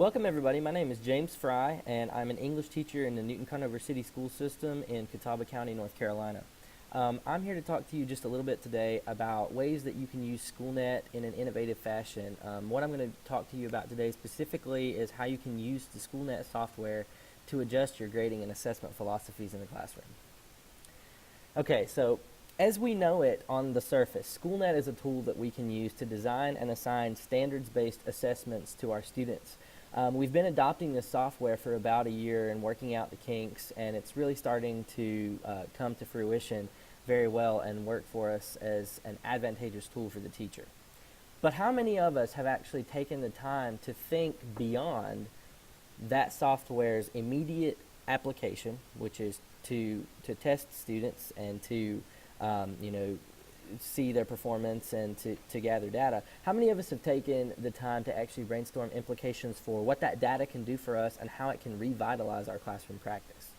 Welcome everybody, my name is James Fry and I'm an English teacher in the Newton-Conover City School System in Catawba County, North Carolina. I'm here to talk to you just a little bit today about ways that you can use SchoolNet in an innovative fashion. What I'm going to talk to you about today specifically is how you can use the SchoolNet software to adjust your grading and assessment philosophies in the classroom. Okay, so as we know it on the surface, SchoolNet is a tool that we can use to design and assign standards-based assessments to our students. We've been adopting this software for about a year and working out the kinks, and it's really starting to come to fruition very well and work for us as an advantageous tool for the teacher. But how many of us have actually taken the time to think beyond that software's immediate application, which is to test students and to see their performance and to gather data? How many of us have taken the time to actually brainstorm implications for what that data can do for us and how it can revitalize our classroom practice?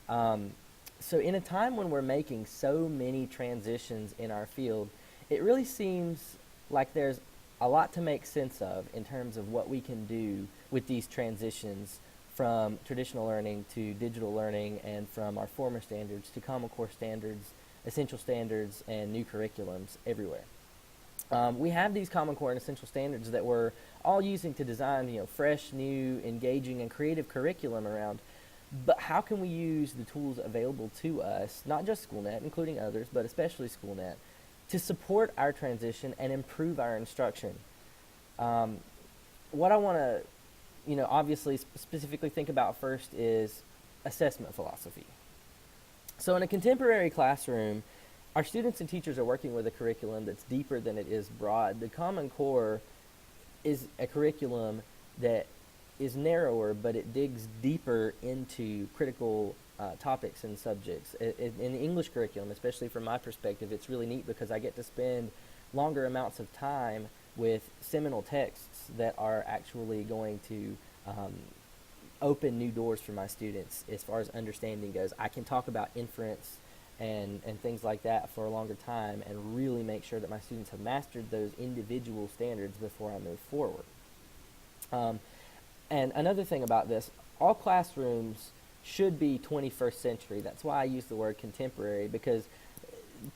So in a time when we're making so many transitions in our field, it really seems like there's a lot to make sense of in terms of what we can do with these transitions from traditional learning to digital learning and from our former standards to Common Core standards, essential standards, and new curriculums everywhere. We have these Common Core and essential standards that we're all using to design, fresh, new, engaging, and creative curriculum around. But how can we use the tools available to us, not just SchoolNet, including others, but especially SchoolNet, to support our transition and improve our instruction? What I want to, obviously specifically think about first is assessment philosophy. So in a contemporary classroom, our students and teachers are working with a curriculum that's deeper than it is broad. The Common Core is a curriculum that is narrower, but it digs deeper into critical topics and subjects. In the English curriculum, especially from my perspective, it's really neat because I get to spend longer amounts of time with seminal texts that are actually going to open new doors for my students as far as understanding goes. I can talk about inference and things like that for a longer time and really make sure that my students have mastered those individual standards before I move forward. And another thing about this, all classrooms should be 21st century. That's why I use the word contemporary, because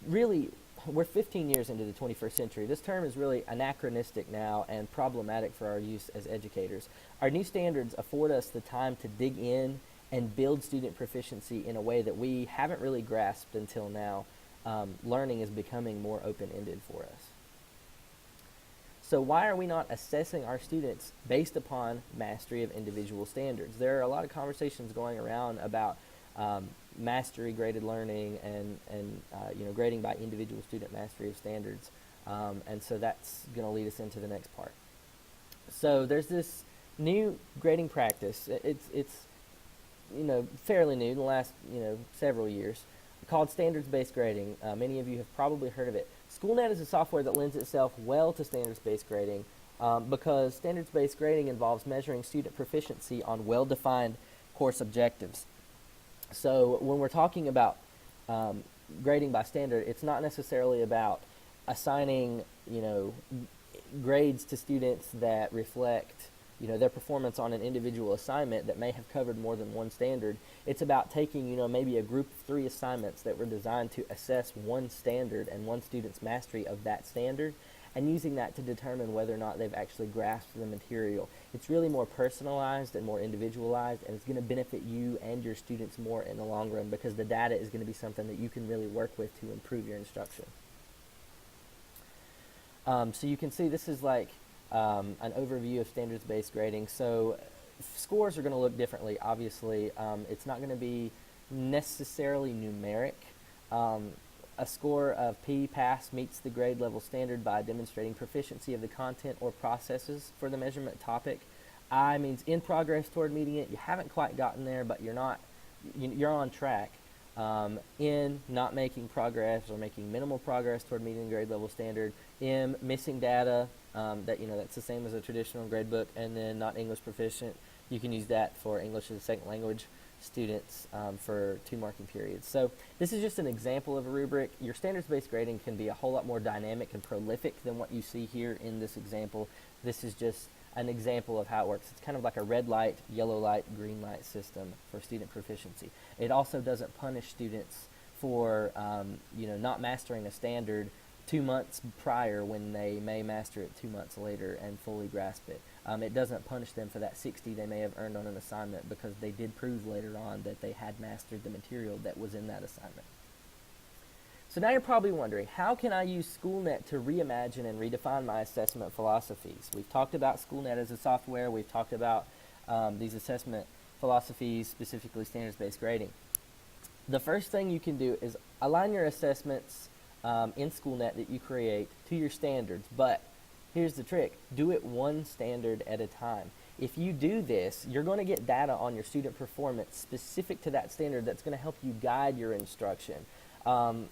really we're 15 years into the 21st century. This term is really anachronistic now and problematic for our use as educators. Our new standards afford us the time to dig in and build student proficiency in a way that we haven't really grasped until now. Learning is becoming more open-ended for us. So why are we not assessing our students based upon mastery of individual standards? There are a lot of conversations going around about mastery graded learning and grading by individual student mastery of standards, and so that's going to lead us into the next part. So there's this new grading practice. It's fairly new in the last several years, called standards-based grading. Many of you have probably heard of it. SchoolNet is a software that lends itself well to standards-based grading because standards-based grading involves measuring student proficiency on well-defined course objectives. So when we're talking about grading by standard, it's not necessarily about assigning, grades to students that reflect, their performance on an individual assignment that may have covered more than one standard. It's about taking, maybe a group of 3 assignments that were designed to assess one standard and one student's mastery of that standard, and using that to determine whether or not they've actually grasped the material. It's really more personalized and more individualized, and it's going to benefit you and your students more in the long run because the data is going to be something that you can really work with to improve your instruction. So you can see this is like an overview of standards-based grading. So scores are going to look differently, obviously. It's not going to be necessarily numeric. A score of P, pass, meets the grade level standard by demonstrating proficiency of the content or processes for the measurement topic. I means in progress toward meeting it. You haven't quite gotten there, but you're on track. N, not making progress or making minimal progress toward meeting the grade level standard. M, missing data. That's the same as a traditional grade book. And then not English proficient. You can use that for English as a second language students for 2 marking periods. So this is just an example of a rubric. Your standards-based grading can be a whole lot more dynamic and prolific than what you see here in this example. This is just an example of how it works. It's kind of like a red light, yellow light, green light system for student proficiency. It also doesn't punish students for not mastering a standard 2 months prior when they may master it 2 months later and fully grasp it. It doesn't punish them for that 60 they may have earned on an assignment because they did prove later on that they had mastered the material that was in that assignment. So now you're probably wondering, how can I use SchoolNet to reimagine and redefine my assessment philosophies? We've talked about SchoolNet as a software. We've talked about these assessment philosophies, specifically standards-based grading. The first thing you can do is align your assessments in SchoolNet that you create to your standards, but here's the trick. Do it one standard at a time. If you do this, you're going to get data on your student performance specific to that standard that's going to help you guide your instruction.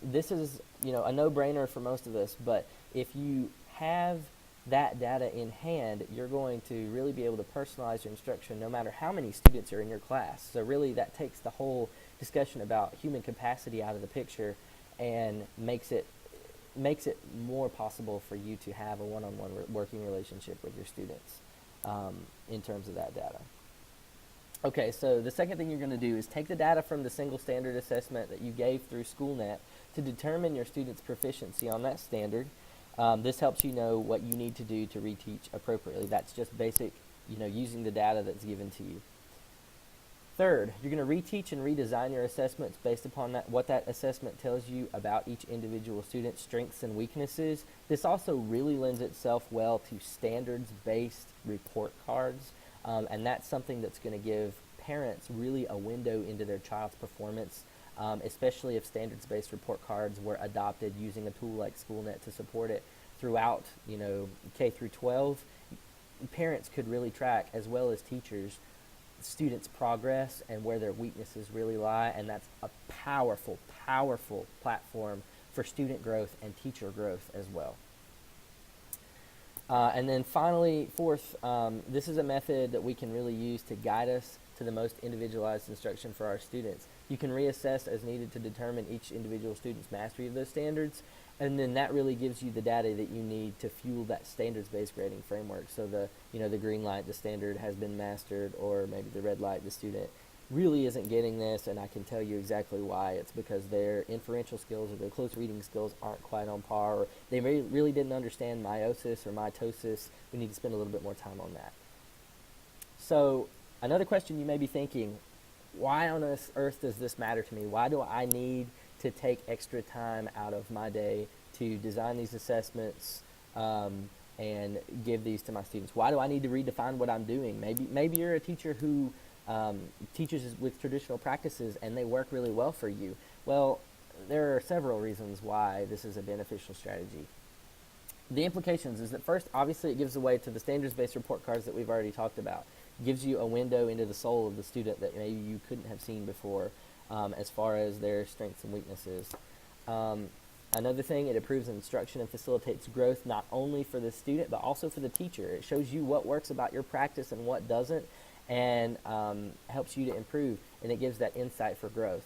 This is, a no-brainer for most of us, but if you have that data in hand, you're going to really be able to personalize your instruction no matter how many students are in your class. So really that takes the whole discussion about human capacity out of the picture and makes it more possible for you to have a one-on-one working relationship with your students in terms of that data. Okay, so the second thing you're going to do is take the data from the single standard assessment that you gave through SchoolNet to determine your students' proficiency on that standard. This helps you know what you need to do to reteach appropriately. That's just basic, using the data that's given to you. Third, you're going to reteach and redesign your assessments based upon what that assessment tells you about each individual student's strengths and weaknesses. This also really lends itself well to standards-based report cards, and that's something that's going to give parents really a window into their child's performance, especially if standards-based report cards were adopted using a tool like SchoolNet to support it throughout, K through 12. Parents could really track, as well as teachers, students' progress and where their weaknesses really lie, and that's a powerful, powerful platform for student growth and teacher growth as well. And then finally, fourth, this is a method that we can really use to guide us to the most individualized instruction for our students. You can reassess as needed to determine each individual student's mastery of those standards, and then that really gives you the data that you need to fuel that standards-based grading framework. So the green light, the standard has been mastered, or maybe the red light, the student really isn't getting this, and I can tell you exactly why. It's because their inferential skills or their close reading skills aren't quite on par, or they really didn't understand meiosis or mitosis. We need to spend a little bit more time on that. So another question you may be thinking, why on earth does this matter to me? Why do I need to take extra time out of my day to design these assessments and give these to my students? Why do I need to redefine what I'm doing? Maybe you're a teacher who teaches with traditional practices and they work really well for you. Well, there are several reasons why this is a beneficial strategy. The implications is that first, obviously it gives away to the standards-based report cards that we've already talked about. It gives you a window into the soul of the student that maybe you couldn't have seen before as far as their strengths and weaknesses. Another thing, it improves instruction and facilitates growth not only for the student but also for the teacher. It shows you what works about your practice and what doesn't, and helps you to improve, and it gives that insight for growth.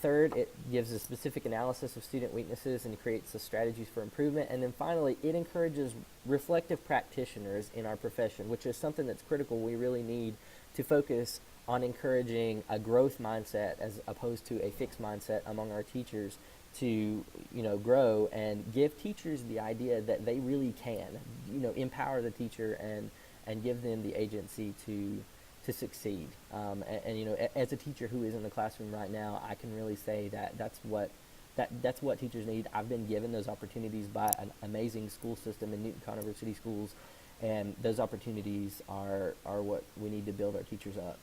Third, it gives a specific analysis of student weaknesses and creates the strategies for improvement. And then finally, it encourages reflective practitioners in our profession, which is something that's critical. We really need to focus on encouraging a growth mindset as opposed to a fixed mindset among our teachers to grow and give teachers the idea that they really can empower the teacher and give them the agency to succeed. As a teacher who is in the classroom right now, I can really say that that's what teachers need. I've been given those opportunities by an amazing school system in Newton Conner City Schools, and those opportunities are what we need to build our teachers up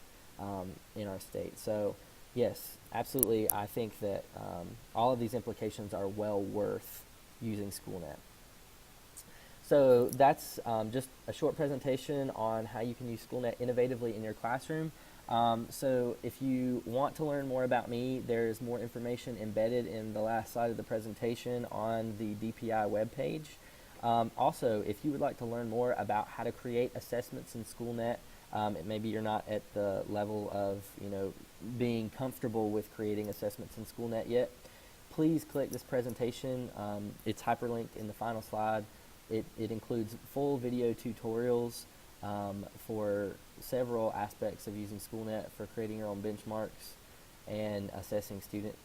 in our state. So yes, absolutely, I think that all of these implications are well worth using SchoolNet. So that's just a short presentation on how you can use SchoolNet innovatively in your classroom. So if you want to learn more about me, there's more information embedded in the last slide of the presentation on the DPI webpage. Also, if you would like to learn more about how to create assessments in SchoolNet, maybe you're not at the level of being comfortable with creating assessments in SchoolNet yet, please click this presentation. It's hyperlinked in the final slide. It includes full video tutorials for several aspects of using SchoolNet for creating your own benchmarks and assessing student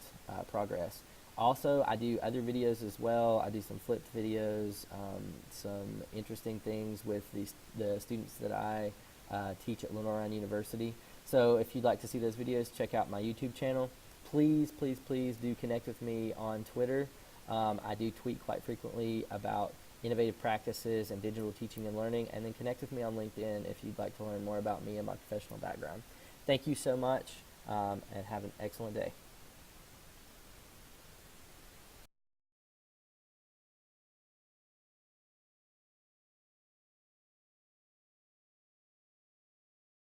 progress. Also, I do other videos as well. I do some flipped videos, some interesting things with the students that I teach at Lenoir University. So if you'd like to see those videos, check out my YouTube channel. Please, please, please do connect with me on Twitter. I do tweet quite frequently about innovative practices and digital teaching and learning, and then connect with me on LinkedIn if you'd like to learn more about me and my professional background. Thank you so much, and have an excellent day.